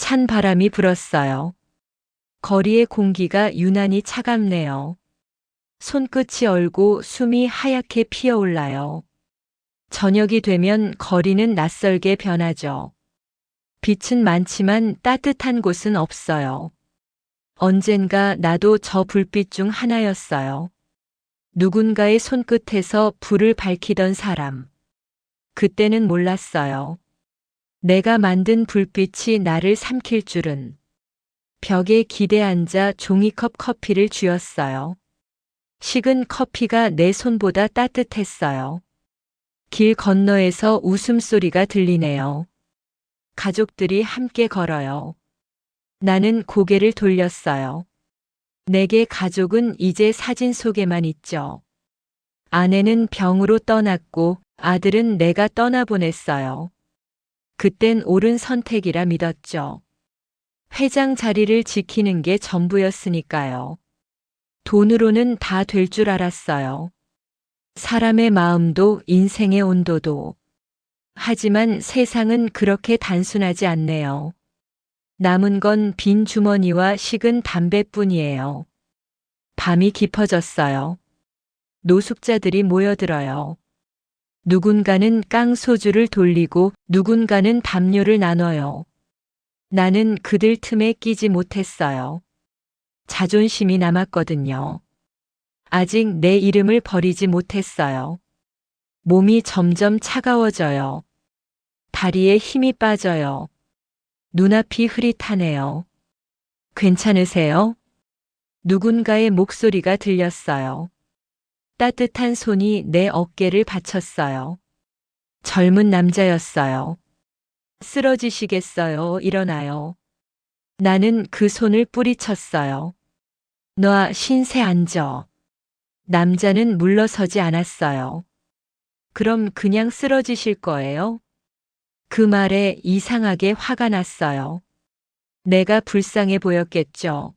찬 바람이 불었어요. 거리의 공기가 유난히 차갑네요. 손끝이 얼고 숨이 하얗게 피어올라요. 저녁이 되면 거리는 낯설게 변하죠. 빛은 많지만 따뜻한 곳은 없어요. 언젠가 나도 저 불빛 중 하나였어요. 누군가의 손끝에서 불을 밝히던 사람. 그때는 몰랐어요. 내가 만든 불빛이 나를 삼킬 줄은. 벽에 기대 앉아 종이컵 커피를 쥐었어요. 식은 커피가 내 손보다 따뜻했어요. 길 건너에서 웃음소리가 들리네요. 가족들이 함께 걸어요. 나는 고개를 돌렸어요. 내게 가족은 이제 사진 속에만 있죠. 아내는 병으로 떠났고 아들은 내가 떠나보냈어요. 그땐 옳은 선택이라 믿었죠. 회장 자리를 지키는 게 전부였으니까요. 돈으로는 다 될 줄 알았어요. 사람의 마음도 인생의 온도도. 하지만 세상은 그렇게 단순하지 않네요. 남은 건 빈 주머니와 식은 담배뿐이에요. 밤이 깊어졌어요. 노숙자들이 모여들어요. 누군가는 깡소주를 돌리고 누군가는 담요를 나눠요. 나는 그들 틈에 끼지 못했어요. 자존심이 남았거든요. 아직 내 이름을 버리지 못했어요. 몸이 점점 차가워져요. 다리에 힘이 빠져요. 눈앞이 흐릿하네요. 괜찮으세요? 누군가의 목소리가 들렸어요. 따뜻한 손이 내 어깨를 받쳤어요. 젊은 남자였어요. 쓰러지시겠어요? 일어나요. 나는 그 손을 뿌리쳤어요. 놔, 신세 앉아. 남자는 물러서지 않았어요. 그럼 그냥 쓰러지실 거예요? 그 말에 이상하게 화가 났어요. 내가 불쌍해 보였겠죠.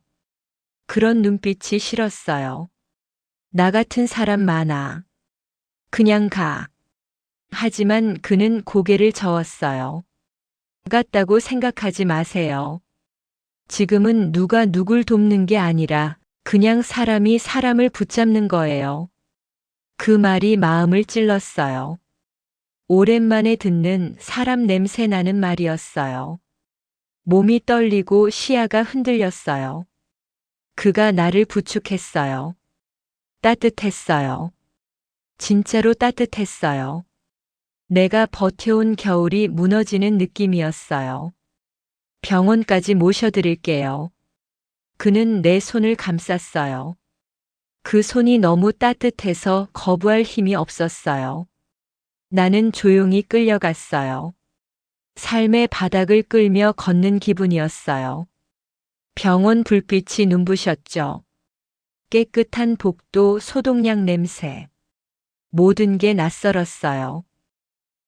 그런 눈빛이 싫었어요. 나 같은 사람 많아. 그냥 가. 하지만 그는 고개를 저었어요. 같다고 생각하지 마세요. 지금은 누가 누굴 돕는 게 아니라 그냥 사람이 사람을 붙잡는 거예요. 그 말이 마음을 찔렀어요. 오랜만에 듣는 사람 냄새 나는 말이었어요. 몸이 떨리고 시야가 흔들렸어요. 그가 나를 부축했어요. 따뜻했어요. 진짜로 따뜻했어요. 내가 버텨온 겨울이 무너지는 느낌이었어요. 병원까지 모셔드릴게요. 그는 내 손을 감쌌어요. 그 손이 너무 따뜻해서 거부할 힘이 없었어요. 나는 조용히 끌려갔어요. 삶의 바닥을 끌며 걷는 기분이었어요. 병원 불빛이 눈부셨죠. 깨끗한 복도, 소독약 냄새. 모든 게 낯설었어요.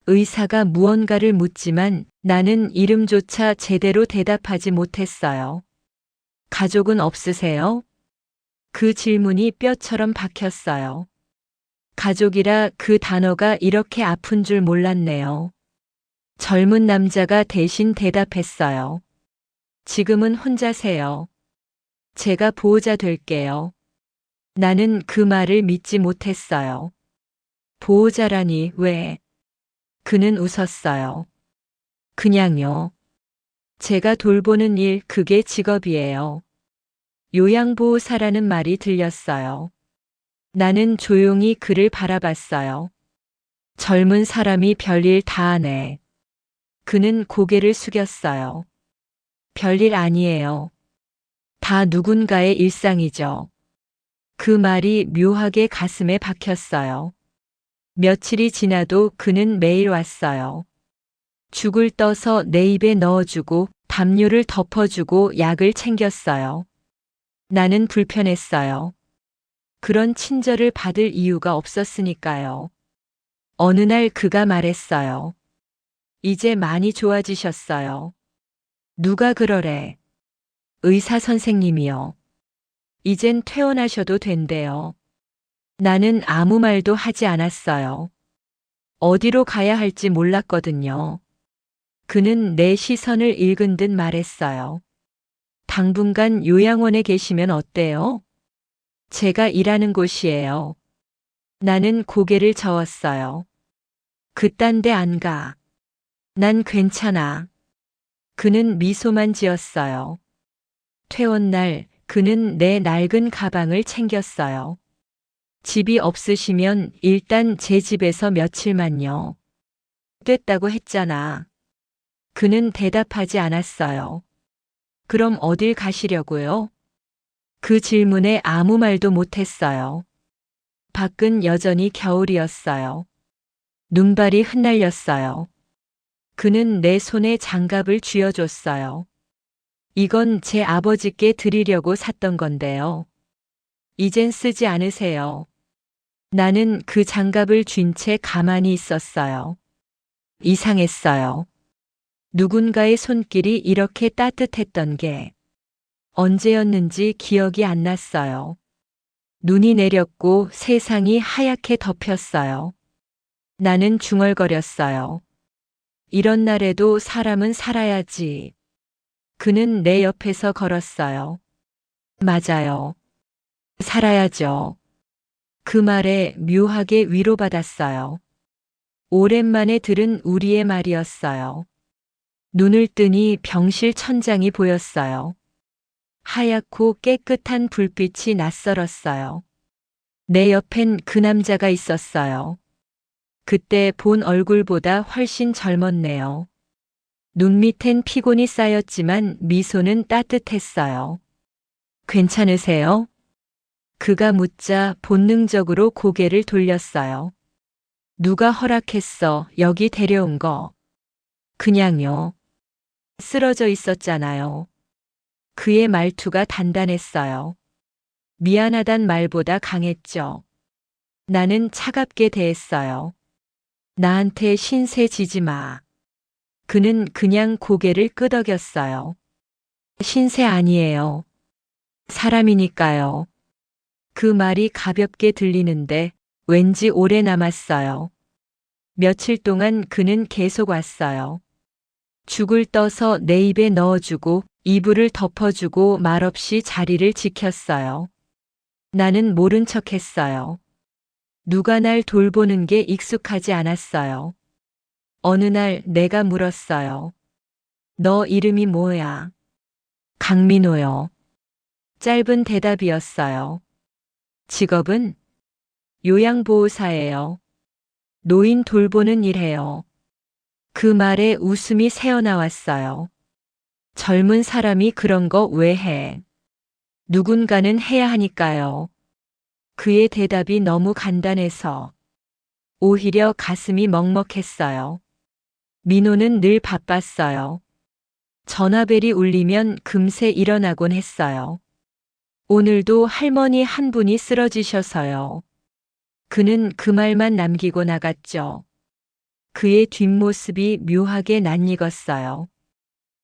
의사가 무언가를 묻지만 나는 이름조차 제대로 대답하지 못했어요. 가족은 없으세요? 그 질문이 뼈처럼 박혔어요. 가족이라 그 단어가 이렇게 아픈 줄 몰랐네요. 젊은 남자가 대신 대답했어요. 지금은 혼자세요. 제가 보호자 될게요. 나는 그 말을 믿지 못했어요. 보호자라니 왜? 그는 웃었어요. 그냥요. 제가 돌보는 일 그게 직업이에요. 요양보호사라는 말이 들렸어요. 나는 조용히 그를 바라봤어요. 젊은 사람이 별일 다 하네. 그는 고개를 숙였어요. 별일 아니에요. 다 누군가의 일상이죠. 그 말이 묘하게 가슴에 박혔어요. 며칠이 지나도 그는 매일 왔어요. 죽을 떠서 내 입에 넣어주고 담요를 덮어주고 약을 챙겼어요. 나는 불편했어요. 그런 친절을 받을 이유가 없었으니까요. 어느 날 그가 말했어요. 이제 많이 좋아지셨어요. 누가 그러래? 의사 선생님이요. 이젠 퇴원하셔도 된대요. 나는 아무 말도 하지 않았어요. 어디로 가야 할지 몰랐거든요. 그는 내 시선을 읽은 듯 말했어요. 당분간 요양원에 계시면 어때요? 제가 일하는 곳이에요. 나는 고개를 저었어요. 그딴 데 안 가. 난 괜찮아. 그는 미소만 지었어요. 퇴원 날 그는 내 낡은 가방을 챙겼어요. 집이 없으시면 일단 제 집에서 며칠만요. 됐다고 했잖아. 그는 대답하지 않았어요. 그럼 어딜 가시려고요? 그 질문에 아무 말도 못했어요. 밖은 여전히 겨울이었어요. 눈발이 흩날렸어요. 그는 내 손에 장갑을 쥐어줬어요. 이건 제 아버지께 드리려고 샀던 건데요. 이젠 쓰지 않으세요. 나는 그 장갑을 쥔 채 가만히 있었어요. 이상했어요. 누군가의 손길이 이렇게 따뜻했던 게 언제였는지 기억이 안 났어요. 눈이 내렸고 세상이 하얗게 덮였어요. 나는 중얼거렸어요. 이런 날에도 사람은 살아야지. 그는 내 옆에서 걸었어요. 맞아요. 살아야죠. 그 말에 묘하게 위로받았어요. 오랜만에 들은 우리의 말이었어요. 눈을 뜨니 병실 천장이 보였어요. 하얗고 깨끗한 불빛이 낯설었어요. 내 옆엔 그 남자가 있었어요. 그때 본 얼굴보다 훨씬 젊었네요. 눈 밑엔 피곤이 쌓였지만 미소는 따뜻했어요. 괜찮으세요? 그가 묻자 본능적으로 고개를 돌렸어요. 누가 허락했어, 여기 데려온 거. 그냥요. 쓰러져 있었잖아요. 그의 말투가 단단했어요. 미안하단 말보다 강했죠. 나는 차갑게 대했어요. 나한테 신세 지지 마. 그는 그냥 고개를 끄덕였어요. 신세 아니에요. 사람이니까요. 그 말이 가볍게 들리는데 왠지 오래 남았어요. 며칠 동안 그는 계속 왔어요. 죽을 떠서 내 입에 넣어주고 이불을 덮어주고 말없이 자리를 지켰어요. 나는 모른 척했어요. 누가 날 돌보는 게 익숙하지 않았어요. 어느 날 내가 물었어요. 너 이름이 뭐야? 강민호요. 짧은 대답이었어요. 직업은? 요양보호사예요. 노인 돌보는 일해요. 그 말에 웃음이 새어나왔어요. 젊은 사람이 그런 거 왜 해? 누군가는 해야 하니까요. 그의 대답이 너무 간단해서 오히려 가슴이 먹먹했어요. 민호는 늘 바빴어요. 전화벨이 울리면 금세 일어나곤 했어요. 오늘도 할머니 한 분이 쓰러지셔서요. 그는 그 말만 남기고 나갔죠. 그의 뒷모습이 묘하게 낯익었어요.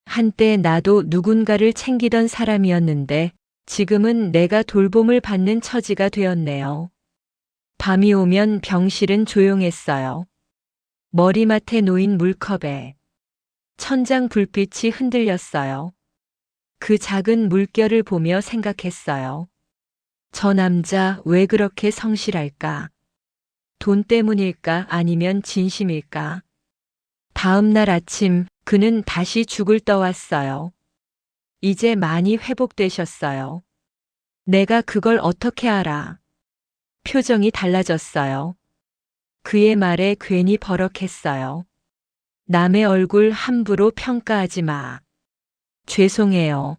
한때 나도 누군가를 챙기던 사람이었는데 지금은 내가 돌봄을 받는 처지가 되었네요. 밤이 오면 병실은 조용했어요. 머리맡에 놓인 물컵에 천장 불빛이 흔들렸어요. 그 작은 물결을 보며 생각했어요. 저 남자 왜 그렇게 성실할까? 돈 때문일까 아니면 진심일까? 다음 날 아침 그는 다시 죽을 떠왔어요. 이제 많이 회복되셨어요. 내가 그걸 어떻게 알아? 표정이 달라졌어요. 그의 말에 괜히 버럭했어요. 남의 얼굴 함부로 평가하지 마. 죄송해요.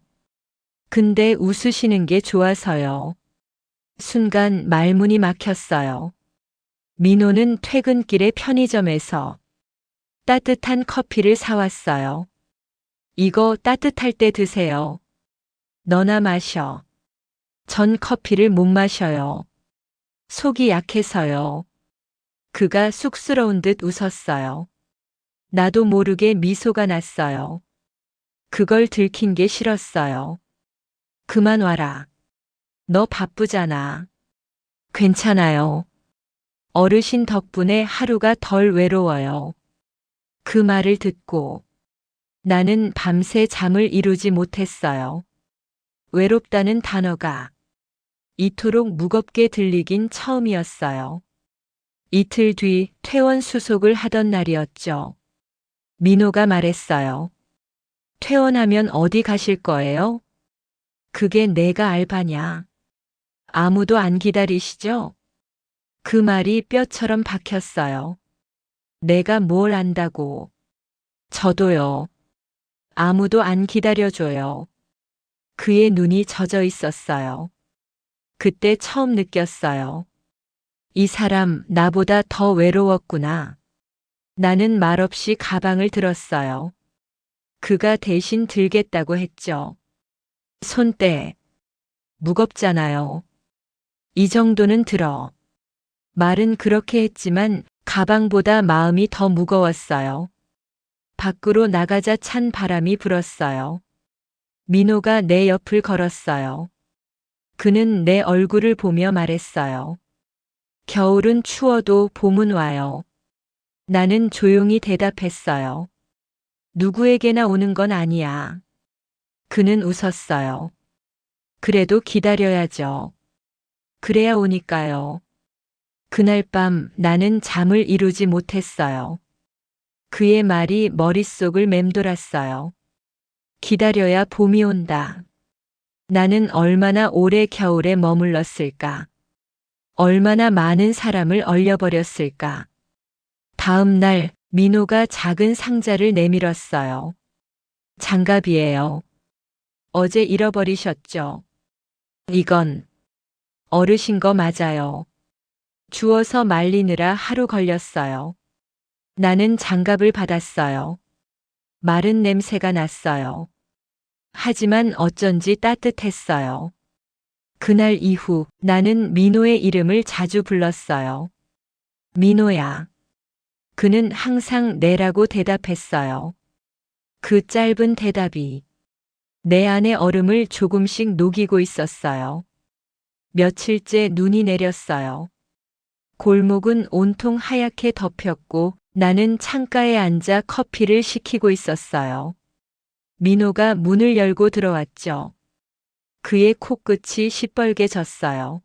근데 웃으시는 게 좋아서요. 순간 말문이 막혔어요. 민호는 퇴근길에 편의점에서 따뜻한 커피를 사왔어요. 이거 따뜻할 때 드세요. 너나 마셔. 전 커피를 못 마셔요. 속이 약해서요. 그가 쑥스러운 듯 웃었어요. 나도 모르게 미소가 났어요. 그걸 들킨 게 싫었어요. 그만 와라. 너 바쁘잖아. 괜찮아요. 어르신 덕분에 하루가 덜 외로워요. 그 말을 듣고 나는 밤새 잠을 이루지 못했어요. 외롭다는 단어가 이토록 무겁게 들리긴 처음이었어요. 이틀 뒤 퇴원 수속을 하던 날이었죠. 민호가 말했어요. 퇴원하면 어디 가실 거예요? 그게 내가 알바냐. 아무도 안 기다리시죠? 그 말이 뼈처럼 박혔어요. 내가 뭘 안다고. 저도요. 아무도 안 기다려줘요. 그의 눈이 젖어 있었어요. 그때 처음 느꼈어요. 이 사람 나보다 더 외로웠구나. 나는 말없이 가방을 들었어요. 그가 대신 들겠다고 했죠. 손대. 무겁잖아요. 이 정도는 들어. 말은 그렇게 했지만 가방보다 마음이 더 무거웠어요. 밖으로 나가자 찬 바람이 불었어요. 민호가 내 옆을 걸었어요. 그는 내 얼굴을 보며 말했어요. 겨울은 추워도 봄은 와요. 나는 조용히 대답했어요. 누구에게나 오는 건 아니야. 그는 웃었어요. 그래도 기다려야죠. 그래야 오니까요. 그날 밤 나는 잠을 이루지 못했어요. 그의 말이 머릿속을 맴돌았어요. 기다려야 봄이 온다. 나는 얼마나 오래 겨울에 머물렀을까? 얼마나 많은 사람을 얼려버렸을까? 다음 날 민호가 작은 상자를 내밀었어요. 장갑이에요. 어제 잃어버리셨죠? 이건 어르신 거 맞아요. 주워서 말리느라 하루 걸렸어요. 나는 장갑을 받았어요. 마른 냄새가 났어요. 하지만 어쩐지 따뜻했어요. 그날 이후 나는 민호의 이름을 자주 불렀어요. 민호야. 그는 항상 네라고 대답했어요. 그 짧은 대답이 내 안의 얼음을 조금씩 녹이고 있었어요. 며칠째 눈이 내렸어요. 골목은 온통 하얗게 덮였고 나는 창가에 앉아 커피를 식히고 있었어요. 민호가 문을 열고 들어왔죠. 그의 코끝이 시뻘개졌어요.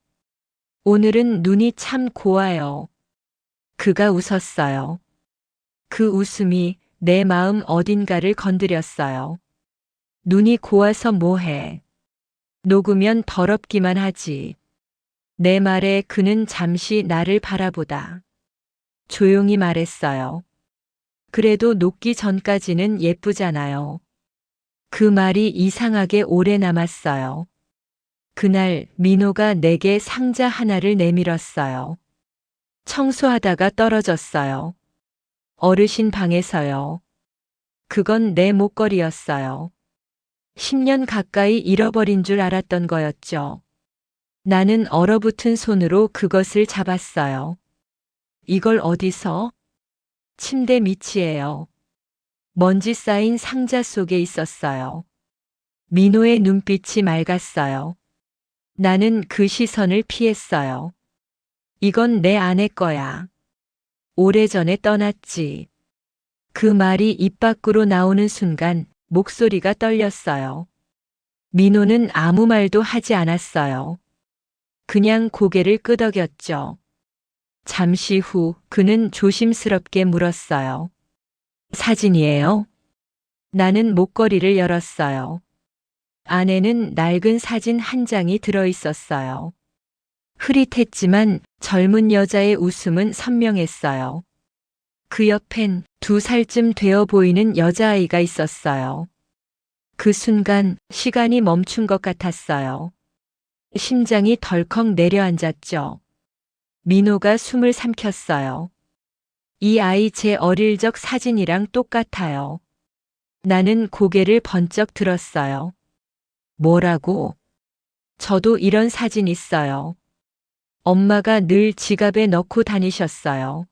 오늘은 눈이 참 고와요. 그가 웃었어요. 그 웃음이 내 마음 어딘가를 건드렸어요. 눈이 고와서 뭐해. 녹으면 더럽기만 하지. 내 말에 그는 잠시 나를 바라보다 조용히 말했어요. 그래도 녹기 전까지는 예쁘잖아요. 그 말이 이상하게 오래 남았어요. 그날 민호가 내게 상자 하나를 내밀었어요. 청소하다가 떨어졌어요. 어르신 방에서요. 그건 내 목걸이였어요. 10년 가까이 잃어버린 줄 알았던 거였죠. 나는 얼어붙은 손으로 그것을 잡았어요. 이걸 어디서? 침대 밑이에요. 먼지 쌓인 상자 속에 있었어요. 민호의 눈빛이 맑았어요. 나는 그 시선을 피했어요. 이건 내 아내 거야. 오래전에 떠났지. 그 말이 입 밖으로 나오는 순간 목소리가 떨렸어요. 민호는 아무 말도 하지 않았어요. 그냥 고개를 끄덕였죠. 잠시 후 그는 조심스럽게 물었어요. 사진이에요? 나는 목걸이를 열었어요. 안에는 낡은 사진 한 장이 들어 있었어요. 흐릿했지만 젊은 여자의 웃음은 선명했어요. 그 옆엔 2살쯤 되어 보이는 여자아이가 있었어요. 그 순간 시간이 멈춘 것 같았어요. 심장이 덜컥 내려앉았죠. 민호가 숨을 삼켰어요. 이 아이 제 어릴 적 사진이랑 똑같아요. 나는 고개를 번쩍 들었어요. 뭐라고? 저도 이런 사진 있어요. 엄마가 늘 지갑에 넣고 다니셨어요.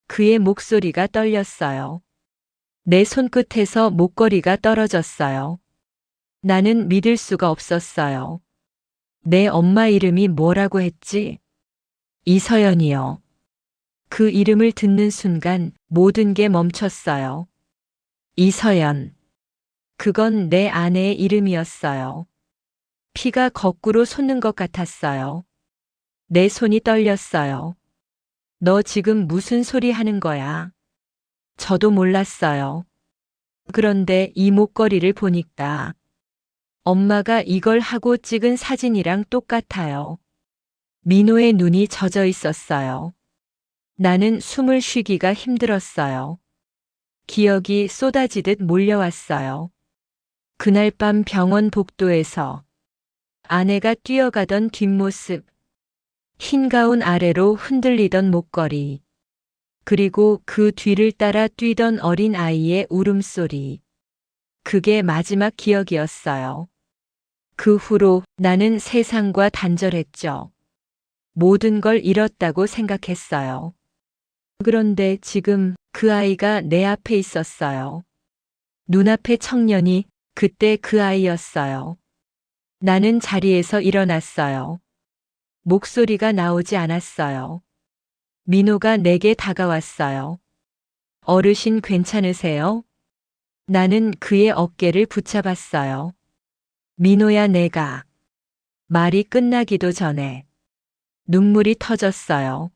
그의 목소리가 떨렸어요. 내 손끝에서 목걸이가 떨어졌어요. 나는 믿을 수가 없었어요. 내 엄마 이름이 뭐라고 했지? 이서연이요. 그 이름을 듣는 순간 모든 게 멈췄어요. 이서연. 그건 내 아내의 이름이었어요. 피가 거꾸로 솟는 것 같았어요. 내 손이 떨렸어요. 너 지금 무슨 소리 하는 거야? 저도 몰랐어요. 그런데 이 목걸이를 보니까 엄마가 이걸 하고 찍은 사진이랑 똑같아요. 민호의 눈이 젖어 있었어요. 나는 숨을 쉬기가 힘들었어요. 기억이 쏟아지듯 몰려왔어요. 그날 밤 병원 복도에서 아내가 뛰어가던 뒷모습, 흰 가운 아래로 흔들리던 목걸이, 그리고 그 뒤를 따라 뛰던 어린 아이의 울음소리. 그게 마지막 기억이었어요. 그 후로 나는 세상과 단절했죠. 모든 걸 잃었다고 생각했어요. 그런데 지금 그 아이가 내 앞에 있었어요. 눈앞의 청년이 그때 그 아이였어요. 나는 자리에서 일어났어요. 목소리가 나오지 않았어요. 민호가 내게 다가왔어요. 어르신 괜찮으세요? 나는 그의 어깨를 붙잡았어요. 민호야, 내가. 말이 끝나기도 전에 눈물이 터졌어요.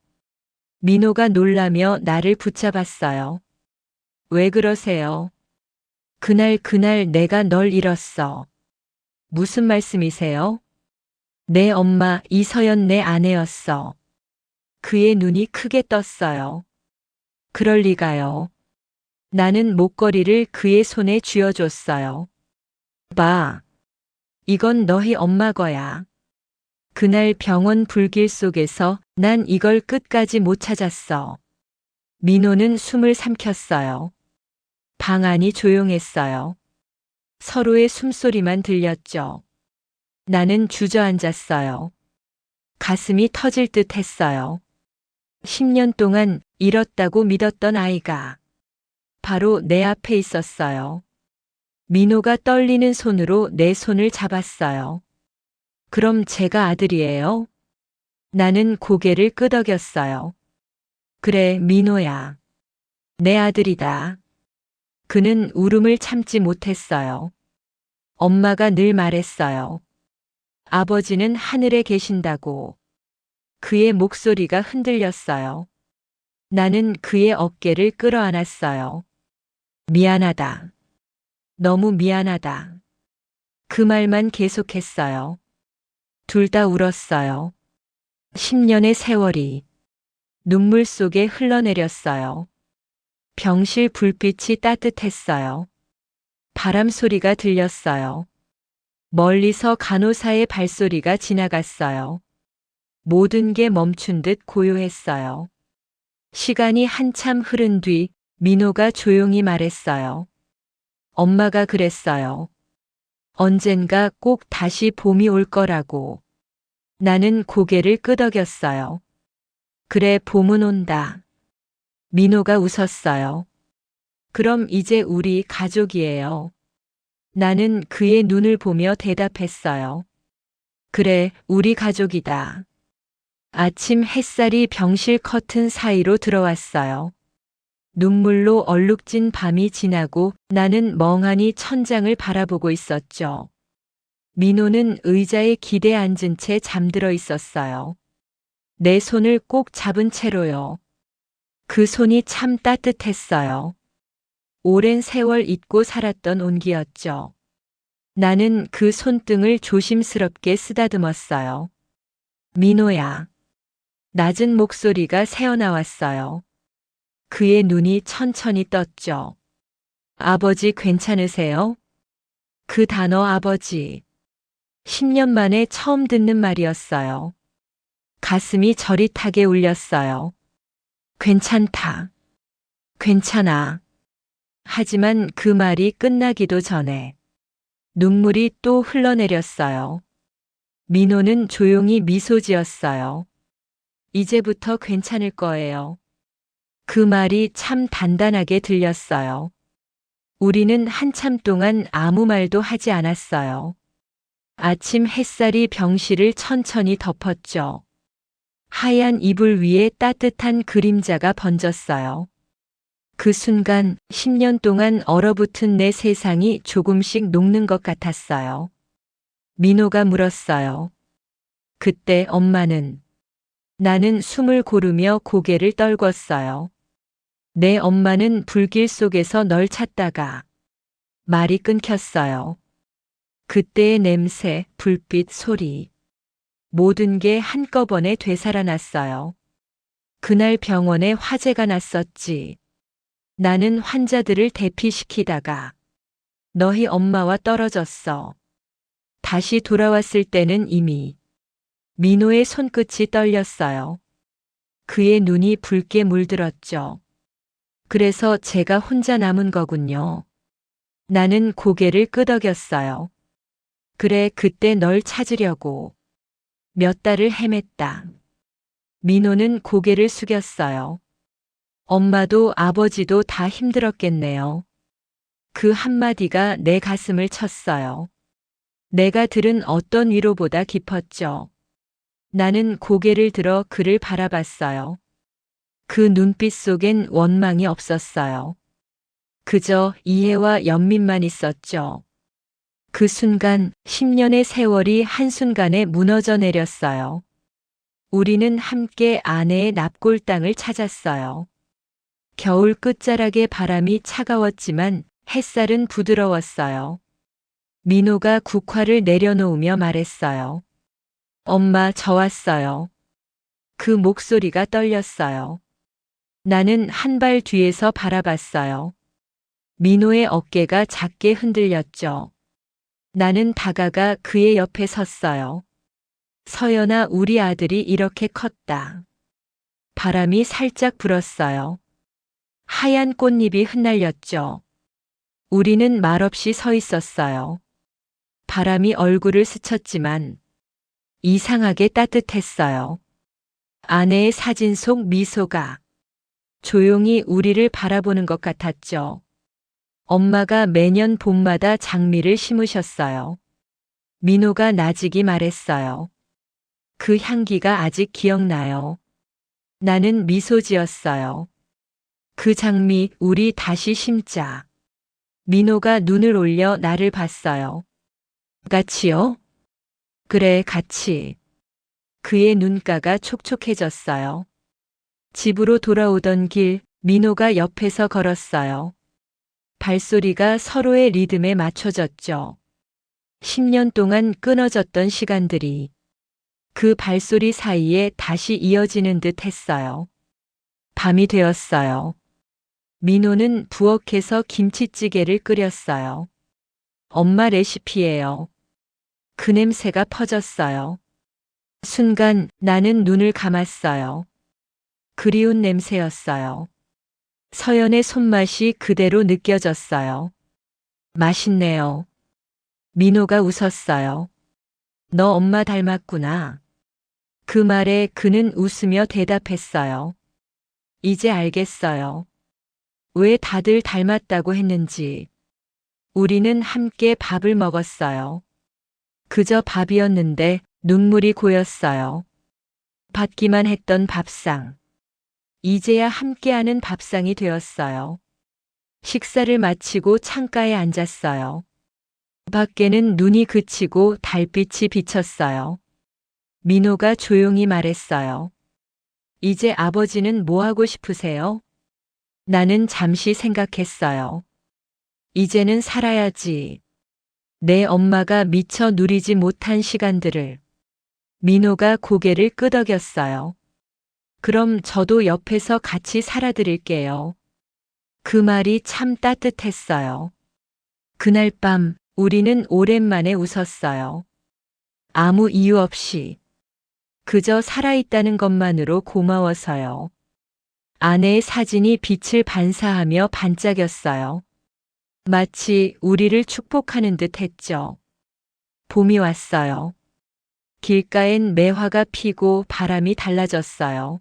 민호가 놀라며 나를 붙잡았어요. 왜 그러세요? 그날 내가 널 잃었어. 무슨 말씀이세요? 내 엄마 이서연 내 아내였어. 그의 눈이 크게 떴어요. 그럴 리가요. 나는 목걸이를 그의 손에 쥐어줬어요. 봐. 이건 너희 엄마 거야. 그날 병원 불길 속에서 난 이걸 끝까지 못 찾았어. 민호는 숨을 삼켰어요. 방 안이 조용했어요. 서로의 숨소리만 들렸죠. 나는 주저앉았어요. 가슴이 터질 듯 했어요. 10년 동안 잃었다고 믿었던 아이가 바로 내 앞에 있었어요. 민호가 떨리는 손으로 내 손을 잡았어요. 그럼 제가 아들이에요? 나는 고개를 끄덕였어요. 그래, 민호야. 내 아들이다. 그는 울음을 참지 못했어요. 엄마가 늘 말했어요. 아버지는 하늘에 계신다고. 그의 목소리가 흔들렸어요. 나는 그의 어깨를 끌어안았어요. 미안하다. 너무 미안하다. 그 말만 계속했어요. 둘 다 울었어요. 10년의 세월이 눈물 속에 흘러내렸어요. 병실 불빛이 따뜻했어요. 바람 소리가 들렸어요. 멀리서 간호사의 발소리가 지나갔어요. 모든 게 멈춘 듯 고요했어요. 시간이 한참 흐른 뒤 민호가 조용히 말했어요. 엄마가 그랬어요. 언젠가 꼭 다시 봄이 올 거라고. 나는 고개를 끄덕였어요. 그래, 봄은 온다. 민호가 웃었어요. 그럼 이제 우리 가족이에요. 나는 그의 눈을 보며 대답했어요. 그래, 우리 가족이다. 아침 햇살이 병실 커튼 사이로 들어왔어요. 눈물로 얼룩진 밤이 지나고 나는 멍하니 천장을 바라보고 있었죠. 민호는 의자에 기대 앉은 채 잠들어 있었어요. 내 손을 꼭 잡은 채로요. 그 손이 참 따뜻했어요. 오랜 세월 잊고 살았던 온기였죠. 나는 그 손등을 조심스럽게 쓰다듬었어요. 민호야. 낮은 목소리가 새어나왔어요. 그의 눈이 천천히 떴죠. 아버지 괜찮으세요? 그 단어 아버지. 10년 만에 처음 듣는 말이었어요. 가슴이 저릿하게 울렸어요. 괜찮다. 괜찮아. 하지만 그 말이 끝나기도 전에 눈물이 또 흘러내렸어요. 민호는 조용히 미소 지었어요. 이제부터 괜찮을 거예요. 그 말이 참 단단하게 들렸어요. 우리는 한참 동안 아무 말도 하지 않았어요. 아침 햇살이 병실을 천천히 덮었죠. 하얀 이불 위에 따뜻한 그림자가 번졌어요. 그 순간 10년 동안 얼어붙은 내 세상이 조금씩 녹는 것 같았어요. 민호가 물었어요. 그때 엄마는? 나는 숨을 고르며 고개를 떨궜어요. 내 엄마는 불길 속에서 널 찾다가 말이 끊겼어요. 그때의 냄새, 불빛, 소리. 모든 게 한꺼번에 되살아났어요. 그날 병원에 화재가 났었지. 나는 환자들을 대피시키다가 너희 엄마와 떨어졌어. 다시 돌아왔을 때는 이미 민호의 손끝이 떨렸어요. 그의 눈이 붉게 물들었죠. 그래서 제가 혼자 남은 거군요. 나는 고개를 끄덕였어요. 그래, 그때 널 찾으려고 몇 달을 헤맸다. 민호는 고개를 숙였어요. 엄마도 아버지도 다 힘들었겠네요. 그 한마디가 내 가슴을 쳤어요. 내가 들은 어떤 위로보다 깊었죠. 나는 고개를 들어 그를 바라봤어요. 그 눈빛 속엔 원망이 없었어요. 그저 이해와 연민만 있었죠. 그 순간 10년의 세월이 한순간에 무너져 내렸어요. 우리는 함께 아내의 납골 땅을 찾았어요. 겨울 끝자락의 바람이 차가웠지만 햇살은 부드러웠어요. 민호가 국화를 내려놓으며 말했어요. 엄마, 저 왔어요. 그 목소리가 떨렸어요. 나는 한 발 뒤에서 바라봤어요. 민호의 어깨가 작게 흔들렸죠. 나는 다가가 그의 옆에 섰어요. 서연아, 우리 아들이 이렇게 컸다. 바람이 살짝 불었어요. 하얀 꽃잎이 흩날렸죠. 우리는 말없이 서 있었어요. 바람이 얼굴을 스쳤지만 이상하게 따뜻했어요. 아내의 사진 속 미소가 조용히 우리를 바라보는 것 같았죠. 엄마가 매년 봄마다 장미를 심으셨어요. 민호가 나직이 말했어요. 그 향기가 아직 기억나요. 나는 미소 지었어요. 그 장미 우리 다시 심자. 민호가 눈을 올려 나를 봤어요. 같이요? 그래, 같이. 그의 눈가가 촉촉해졌어요. 집으로 돌아오던 길, 민호가 옆에서 걸었어요. 발소리가 서로의 리듬에 맞춰졌죠. 10년 동안 끊어졌던 시간들이 그 발소리 사이에 다시 이어지는 듯 했어요. 밤이 되었어요. 민호는 부엌에서 김치찌개를 끓였어요. 엄마 레시피예요. 그 냄새가 퍼졌어요. 순간 나는 눈을 감았어요. 그리운 냄새였어요. 서연의 손맛이 그대로 느껴졌어요. 맛있네요. 민호가 웃었어요. 너 엄마 닮았구나. 그 말에 그는 웃으며 대답했어요. 이제 알겠어요. 왜 다들 닮았다고 했는지. 우리는 함께 밥을 먹었어요. 그저 밥이었는데 눈물이 고였어요. 받기만 했던 밥상. 이제야 함께하는 밥상이 되었어요. 식사를 마치고 창가에 앉았어요. 밖에는 눈이 그치고 달빛이 비쳤어요. 민호가 조용히 말했어요. 이제 아버지는 뭐 하고 싶으세요? 나는 잠시 생각했어요. 이제는 살아야지. 내 엄마가 미처 누리지 못한 시간들을. 민호가 고개를 끄덕였어요. 그럼 저도 옆에서 같이 살아드릴게요. 그 말이 참 따뜻했어요. 그날 밤 우리는 오랜만에 웃었어요. 아무 이유 없이. 그저 살아있다는 것만으로 고마워서요. 아내의 사진이 빛을 반사하며 반짝였어요. 마치 우리를 축복하는 듯 했죠. 봄이 왔어요. 길가엔 매화가 피고 바람이 달라졌어요.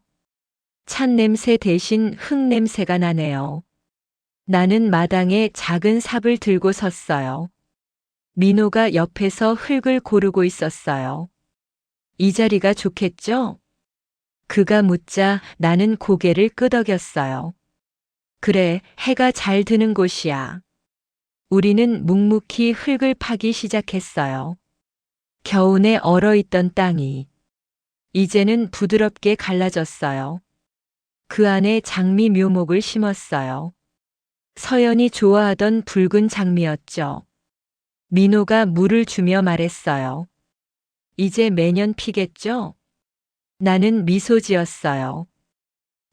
찬 냄새 대신 흙 냄새가 나네요. 나는 마당에 작은 삽을 들고 섰어요. 민호가 옆에서 흙을 고르고 있었어요. 이 자리가 좋겠죠? 그가 묻자 나는 고개를 끄덕였어요. 그래, 해가 잘 드는 곳이야. 우리는 묵묵히 흙을 파기 시작했어요. 겨우내 얼어있던 땅이 이제는 부드럽게 갈라졌어요. 그 안에 장미 묘목을 심었어요. 서연이 좋아하던 붉은 장미였죠. 민호가 물을 주며 말했어요. 이제 매년 피겠죠? 나는 미소 지었어요.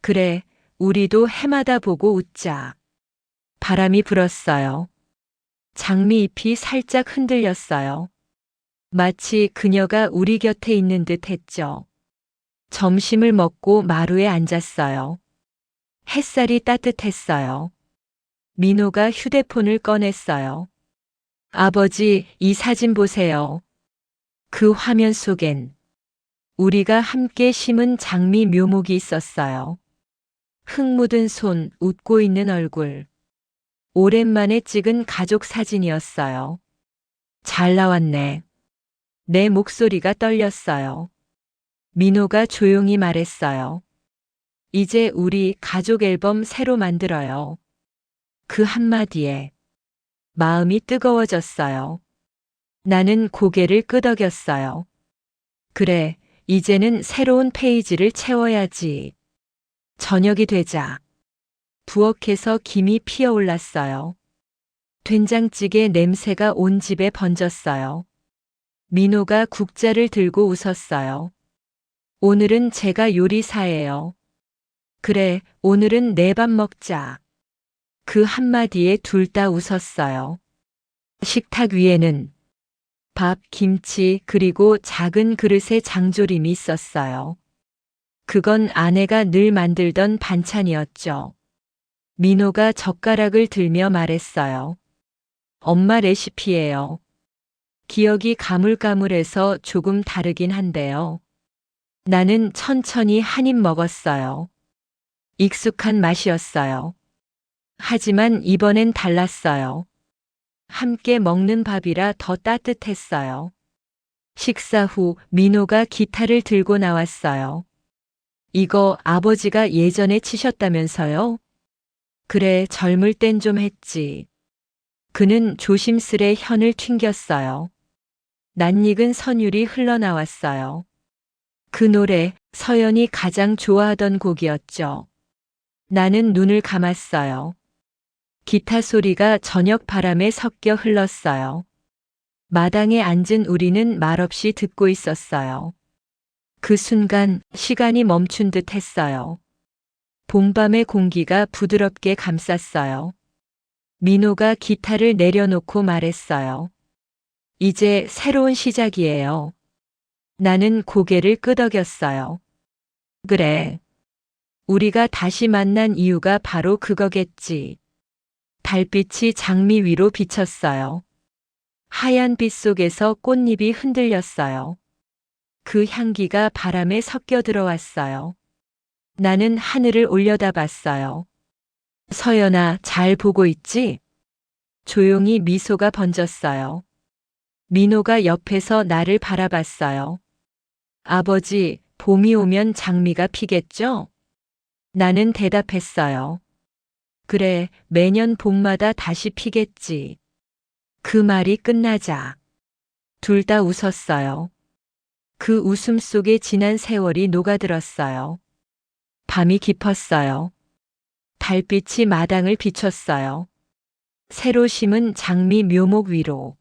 그래, 우리도 해마다 보고 웃자. 바람이 불었어요. 장미잎이 살짝 흔들렸어요. 마치 그녀가 우리 곁에 있는 듯 했죠. 점심을 먹고 마루에 앉았어요. 햇살이 따뜻했어요. 민호가 휴대폰을 꺼냈어요. 아버지, 이 사진 보세요. 그 화면 속엔 우리가 함께 심은 장미 묘목이 있었어요. 흙 묻은 손, 웃고 있는 얼굴. 오랜만에 찍은 가족 사진이었어요. 잘 나왔네. 내 목소리가 떨렸어요. 민호가 조용히 말했어요. 이제 우리 가족 앨범 새로 만들어요. 그 한마디에 마음이 뜨거워졌어요. 나는 고개를 끄덕였어요. 그래, 이제는 새로운 페이지를 채워야지. 저녁이 되자 부엌에서 김이 피어올랐어요. 된장찌개 냄새가 온 집에 번졌어요. 민호가 국자를 들고 웃었어요. 오늘은 제가 요리사예요. 그래, 오늘은 내 밥 먹자. 그 한마디에 둘 다 웃었어요. 식탁 위에는 밥, 김치, 그리고 작은 그릇에 장조림이 있었어요. 그건 아내가 늘 만들던 반찬이었죠. 민호가 젓가락을 들며 말했어요. 엄마 레시피예요. 기억이 가물가물해서 조금 다르긴 한데요. 나는 천천히 한 입 먹었어요. 익숙한 맛이었어요. 하지만 이번엔 달랐어요. 함께 먹는 밥이라 더 따뜻했어요. 식사 후 민호가 기타를 들고 나왔어요. 이거 아버지가 예전에 치셨다면서요? 그래, 젊을 땐 좀 했지. 그는 조심스레 현을 튕겼어요. 낯익은 선율이 흘러나왔어요. 그 노래, 서연이 가장 좋아하던 곡이었죠. 나는 눈을 감았어요. 기타 소리가 저녁 바람에 섞여 흘렀어요. 마당에 앉은 우리는 말없이 듣고 있었어요. 그 순간 시간이 멈춘 듯 했어요. 봄밤의 공기가 부드럽게 감쌌어요. 민호가 기타를 내려놓고 말했어요. 이제 새로운 시작이에요. 나는 고개를 끄덕였어요. 그래. 우리가 다시 만난 이유가 바로 그거겠지. 달빛이 장미 위로 비쳤어요. 하얀 빛 속에서 꽃잎이 흔들렸어요. 그 향기가 바람에 섞여 들어왔어요. 나는 하늘을 올려다봤어요. 서연아, 잘 보고 있지? 조용히 미소가 번졌어요. 민호가 옆에서 나를 바라봤어요. 아버지, 봄이 오면 장미가 피겠죠? 나는 대답했어요. 그래, 매년 봄마다 다시 피겠지. 그 말이 끝나자 둘 다 웃었어요. 그 웃음 속에 지난 세월이 녹아들었어요. 밤이 깊었어요. 달빛이 마당을 비췄어요. 새로 심은 장미 묘목 위로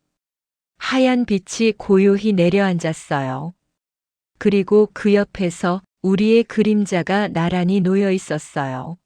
하얀 빛이 고요히 내려앉았어요. 그리고 그 옆에서 우리의 그림자가 나란히 놓여 있었어요.